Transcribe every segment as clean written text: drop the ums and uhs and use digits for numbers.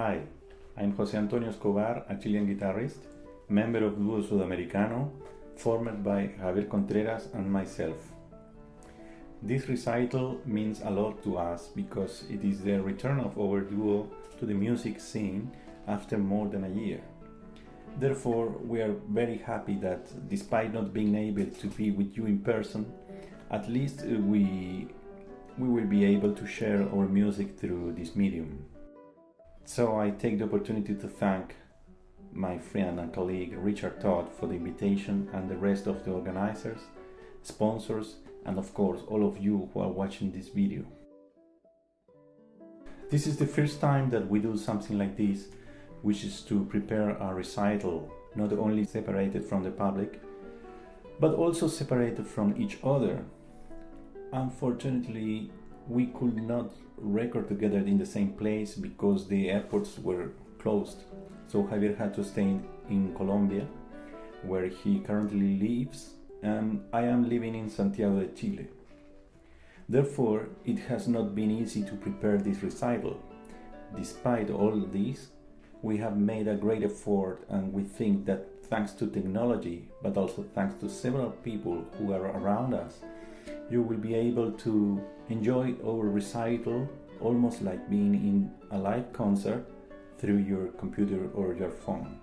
Hi, I'm José Antonio Escobar, a Chilean guitarist, member of Duo Sudamericano, formed by Javier Contreras and myself. This recital means a lot to us because it is the return of our duo to the music scene after more than a year. Therefore, we are very happy that despite not being able to be with you in person, at least we will be able to share our music through this medium. So I take the opportunity to thank my friend and colleague Richard Todd for the invitation and the rest of the organizers, sponsors, and of course all of you who are watching this video. This is the first time that we do something like this, which is to prepare a recital not only separated from the public, but also separated from each other. Unfortunately, we could not record together in the same place because the airports were closed. So Javier had to stay in Colombia, where he currently lives, and I am living in Santiago de Chile. Therefore, it has not been easy to prepare this recital. Despite all this, we have made a great effort, and we think that thanks to technology, but also thanks to several people who are around us, you will be able to enjoy our recital almost like being in a live concert through your computer or your phone.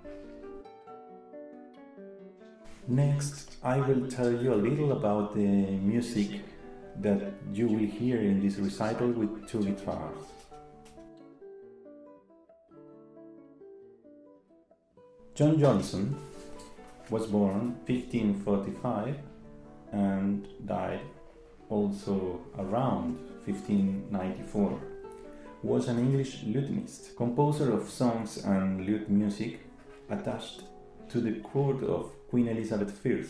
Next, I will tell you a little about the music that you will hear in this recital with two guitars. John Johnson was born 1545 and died also around 1594, was an English lutenist, composer of songs and lute music attached to the court of Queen Elizabeth I.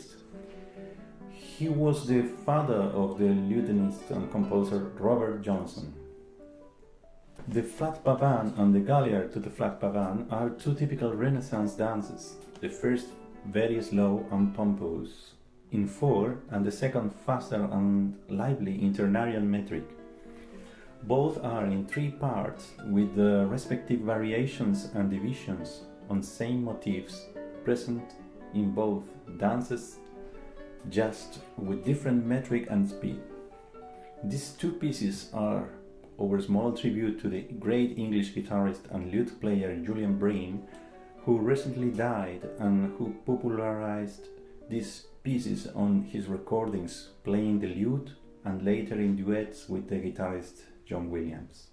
He was the father of the lutenist and composer Robert Johnson. The flat pavan and the galliard to the flat pavan are two typical Renaissance dances. The first very slow and pompous in 4, and the second faster and lively in ternarian metric. Both are in 3 parts with the respective variations and divisions on same motifs present in both dances, just with different metric and speed. These 2 pieces are our small tribute to the great English guitarist and lute player Julian Bream, who recently died and who popularized these pieces on his recordings, playing the lute and later in duets with the guitarist John Williams.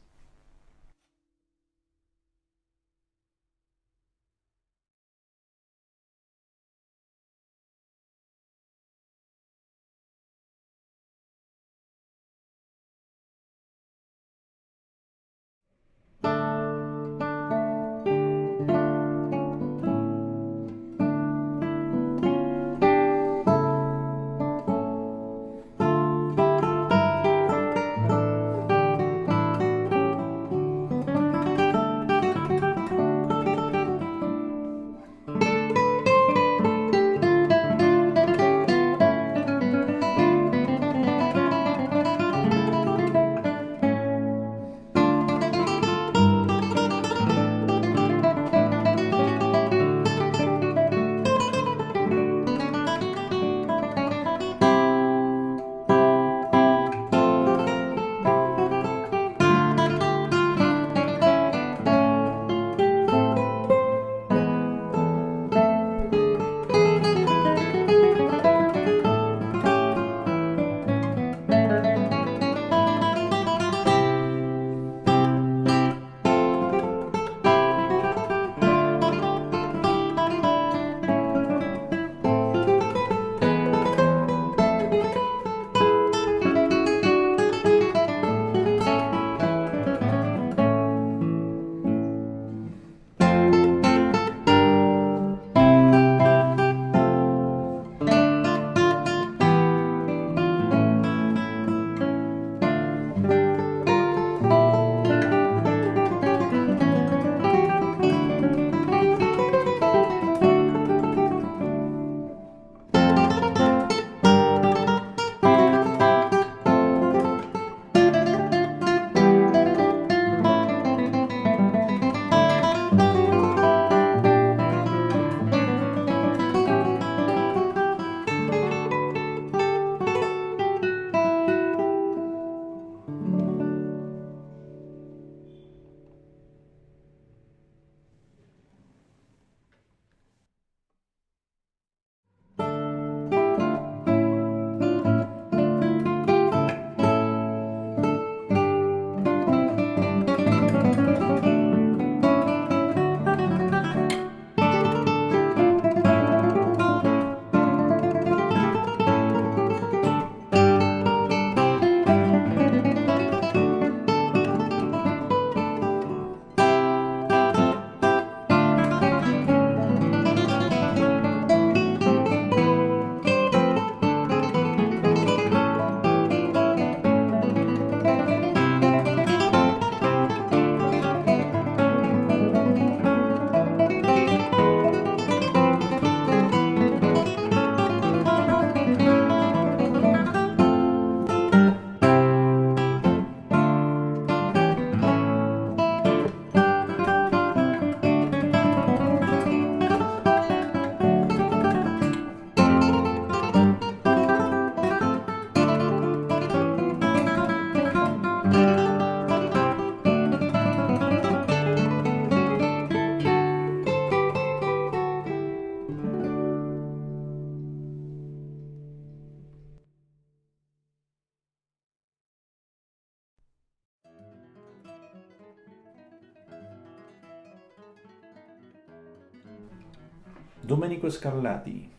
Domenico Scarlatti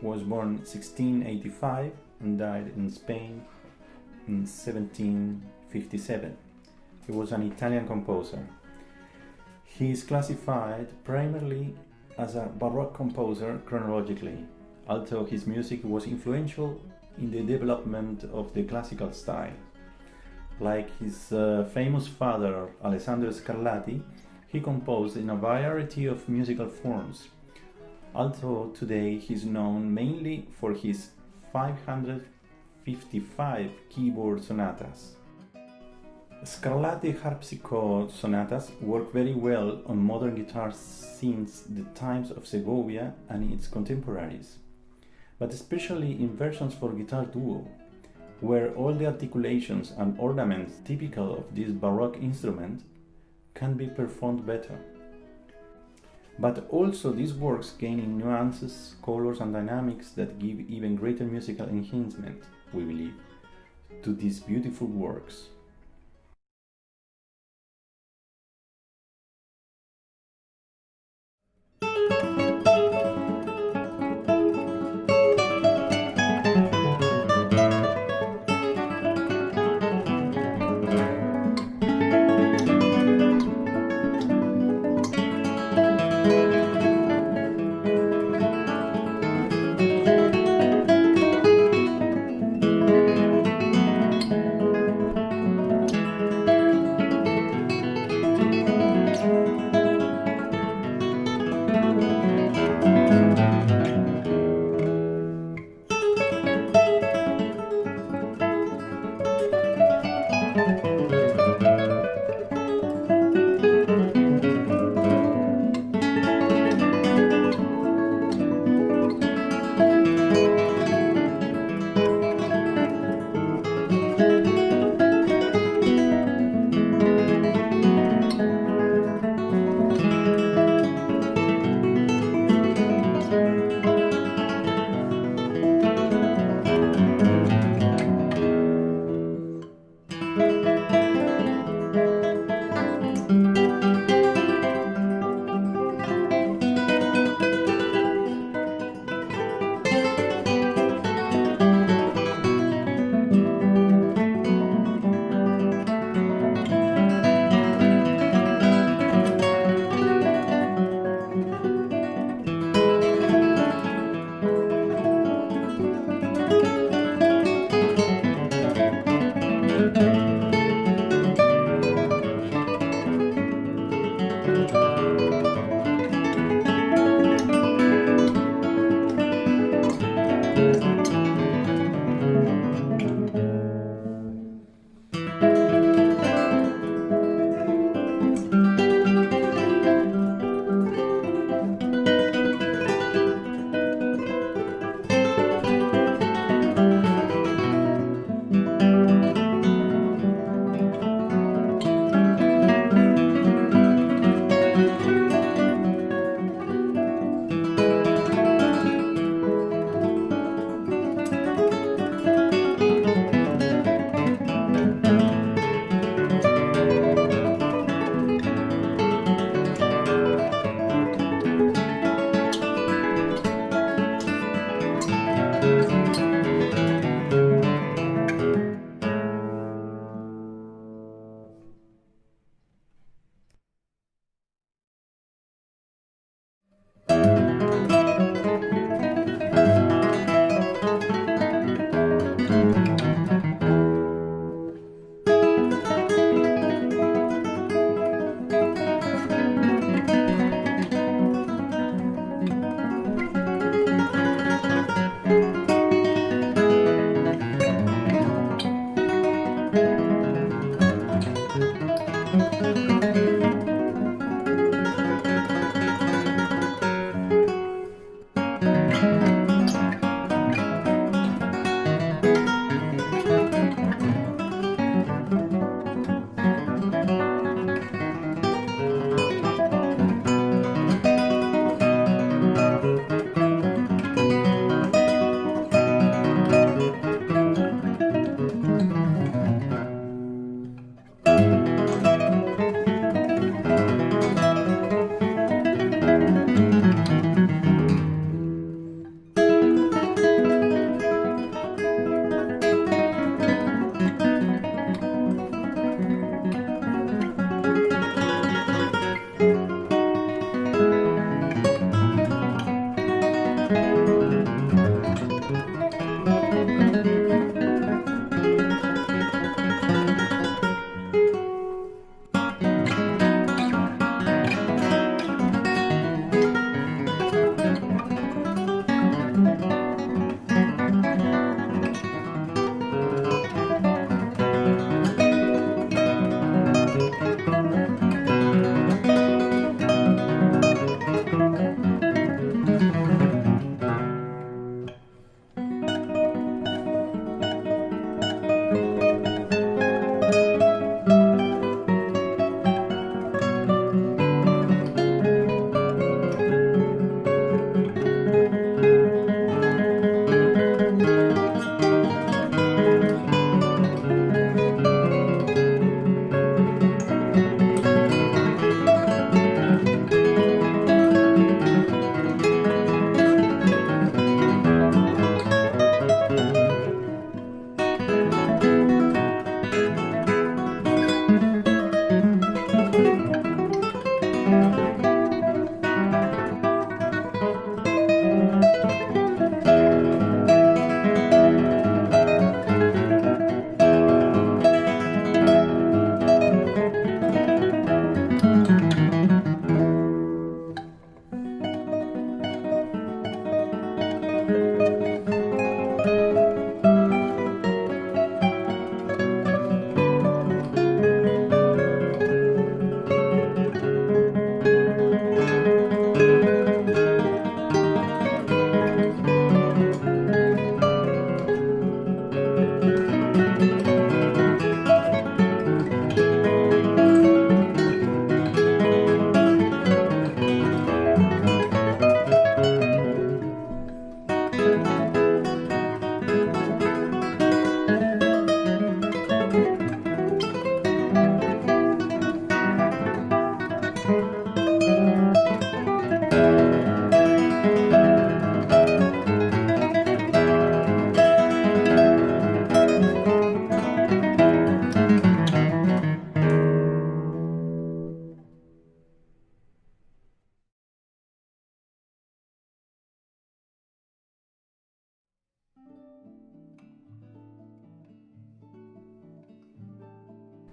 was born 1685 and died in Spain in 1757. He was an Italian composer. He is classified primarily as a Baroque composer chronologically, although his music was influential in the development of the classical style. Like his famous father, Alessandro Scarlatti, he composed in a variety of musical forms, although today he is known mainly for his 555 keyboard sonatas. Scarlatti harpsichord sonatas work very well on modern guitars since the times of Segovia and its contemporaries, but especially in versions for guitar duo, where all the articulations and ornaments typical of this Baroque instrument can be performed better. But also these works gaining nuances, colors and dynamics that give even greater musical enhancement, we believe, to these beautiful works.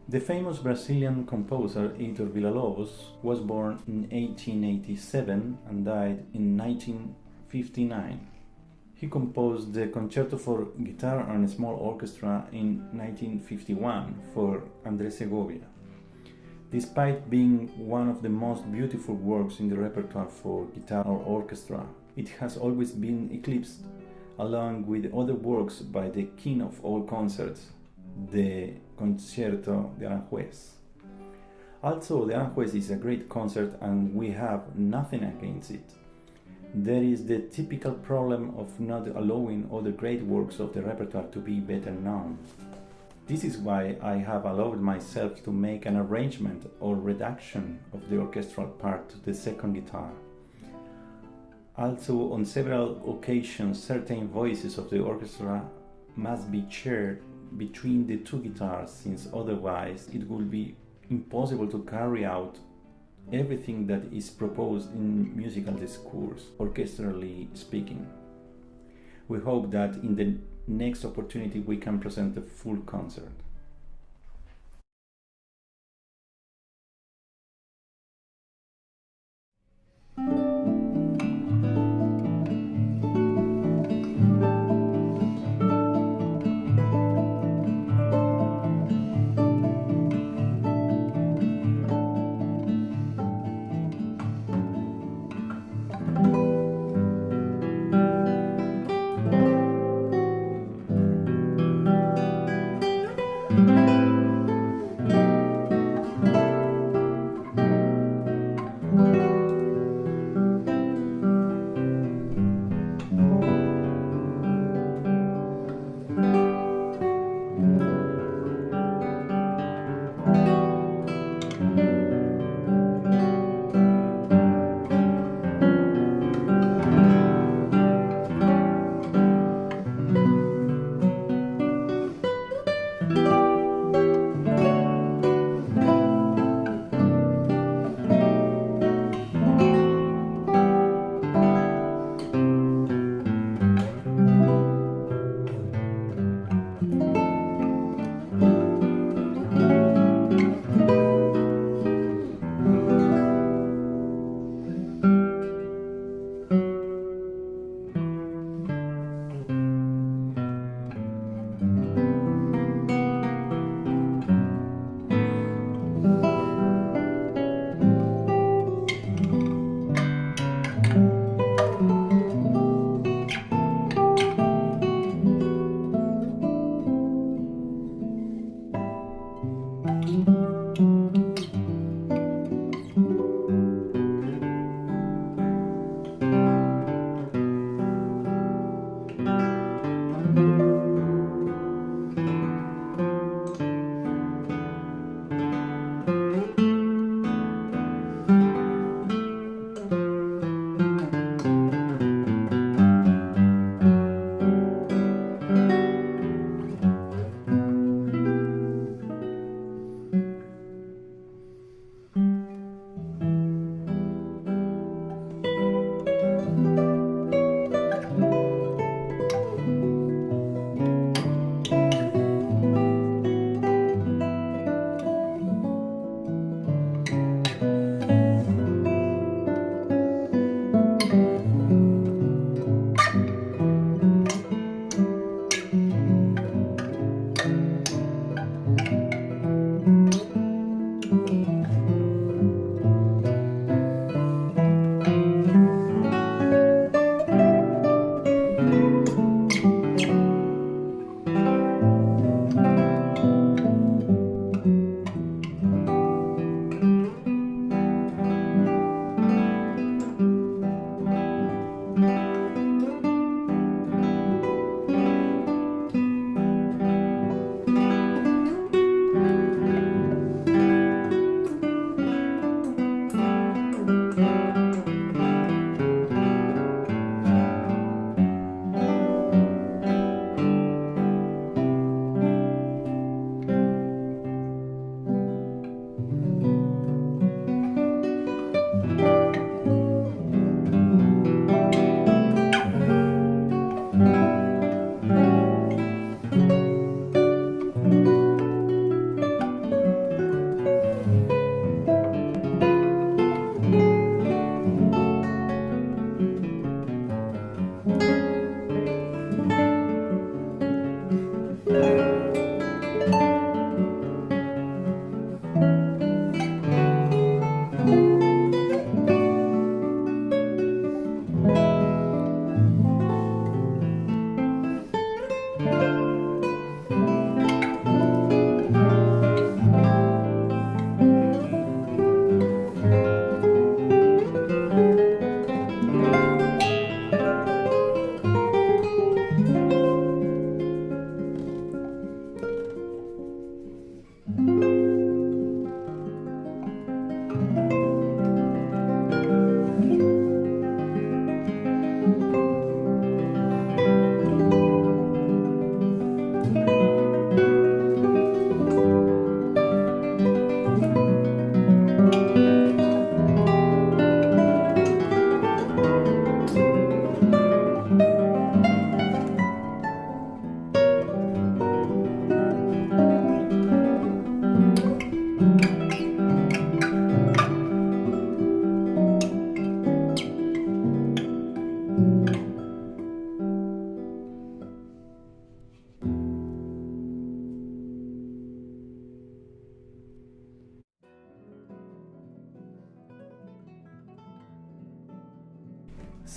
The famous Brazilian composer Heitor Villa-Lobos was born in 1887 and died in 1959. He composed the Concerto for Guitar and Small Orchestra in 1951 for Andrés Segovia. Despite being one of the most beautiful works in the repertoire for guitar or orchestra, it has always been eclipsed, along with other works by the king of all concerts, the Concierto de Aranjuez. Also, the Aranjuez is a great concert and we have nothing against it. There is the typical problem of not allowing other great works of the repertoire to be better known. This is why I have allowed myself to make an arrangement or reduction of the orchestral part to the second guitar. Also, on several occasions, certain voices of the orchestra must be shared between the two guitars, since otherwise it would be impossible to carry out everything that is proposed in musical discourse, orchestrally speaking. We hope that in the next opportunity we can present the full concert.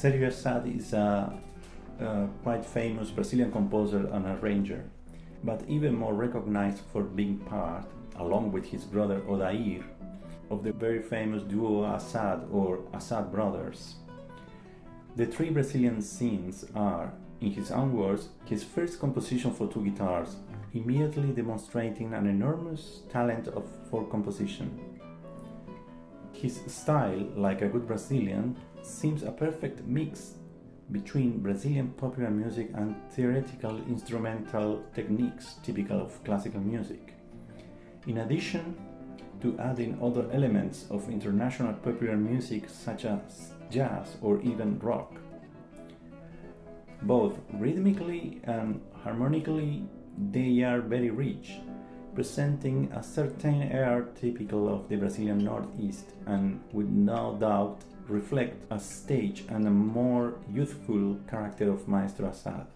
Sergio Assad is a quite famous Brazilian composer and arranger, but even more recognized for being part, along with his brother Odair, of the very famous duo Assad or Assad Brothers. The three Brazilian scenes are, in his own words, his first composition for two guitars, immediately demonstrating an enormous talent for composition. His style, like a good Brazilian, seems a perfect mix between Brazilian popular music and theoretical instrumental techniques typical of classical music. In addition to adding other elements of international popular music such as jazz or even rock. Both rhythmically and harmonically, they are very rich, presenting a certain air typical of the Brazilian Northeast and with no doubt reflect a stage and a more youthful character of Maestro Assad.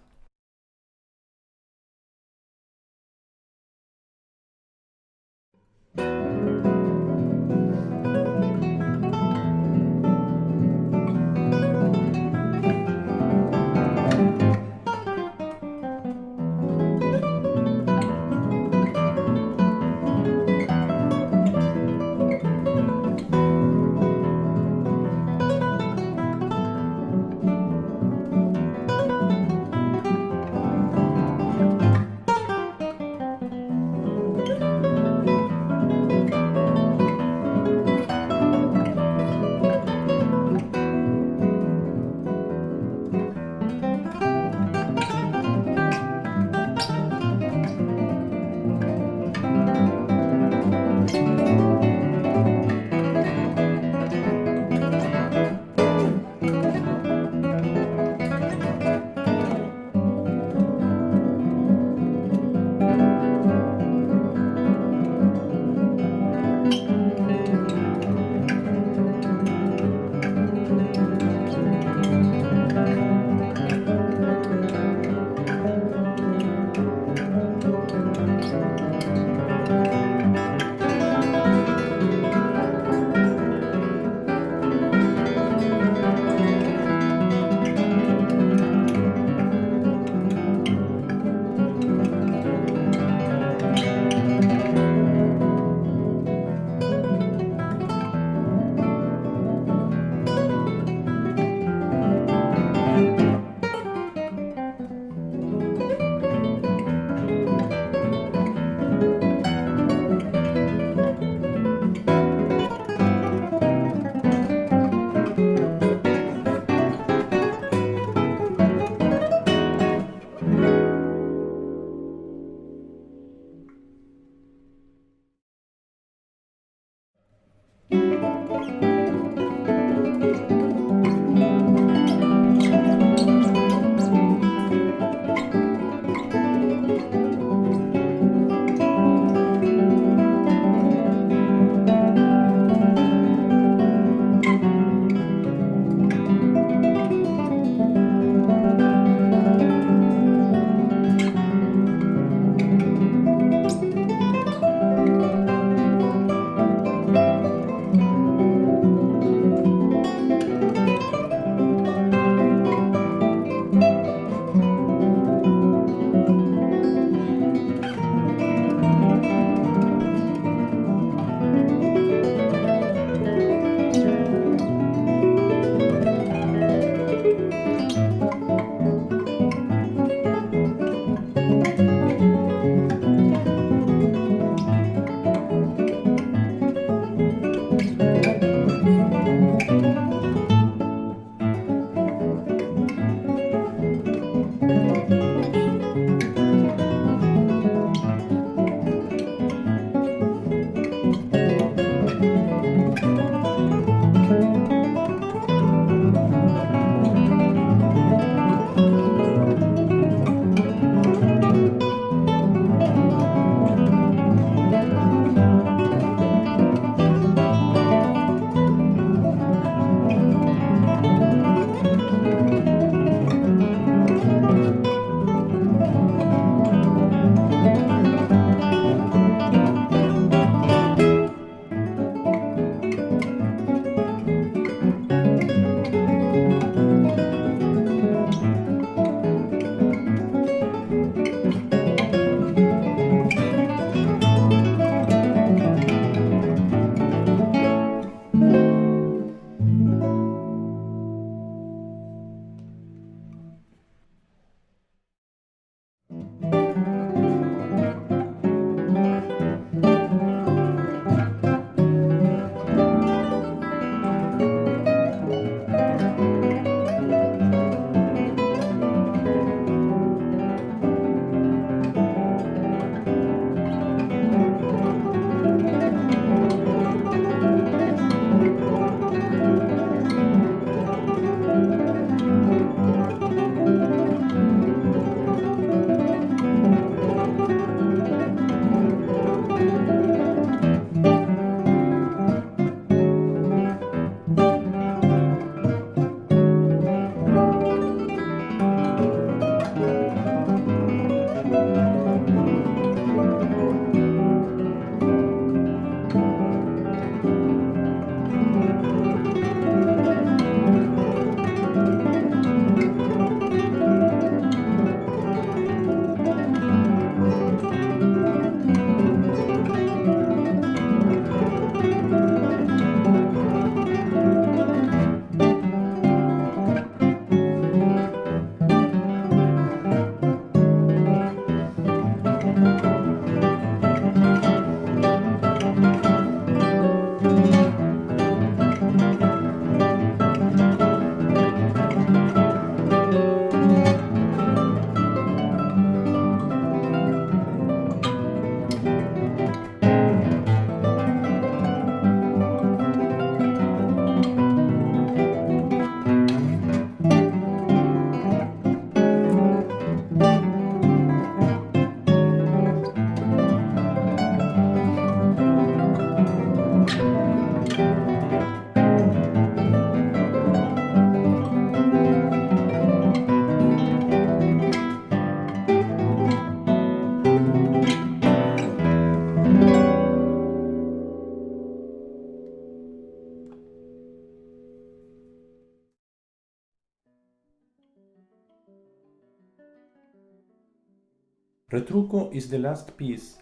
Retruco is the last piece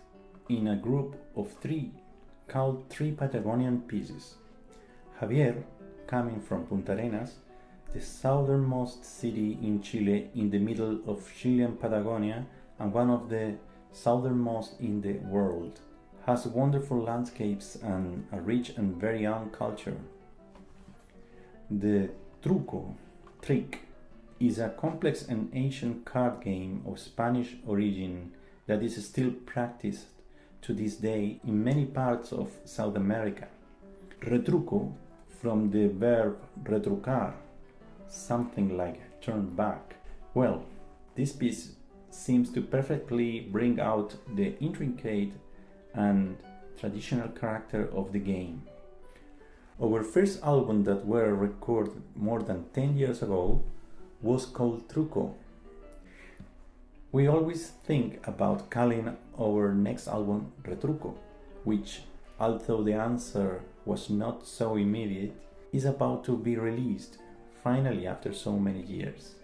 in a group of 3 called 3 Patagonian pieces. Javier, coming from Punta Arenas, the southernmost city in Chile in the middle of Chilean Patagonia and one of the southernmost in the world, has wonderful landscapes and a rich and very young culture. The truco, trick, is a complex and ancient card game of Spanish origin that is still practiced to this day in many parts of South America. Retruco, from the verb retrucar, something like turn back. Well, this piece seems to perfectly bring out the intricate and traditional character of the game. Our first album that were recorded more than 10 years ago was called Truco. We always think about calling our next album Retruco, which, although the answer was not so immediate, is about to be released, finally after so many years.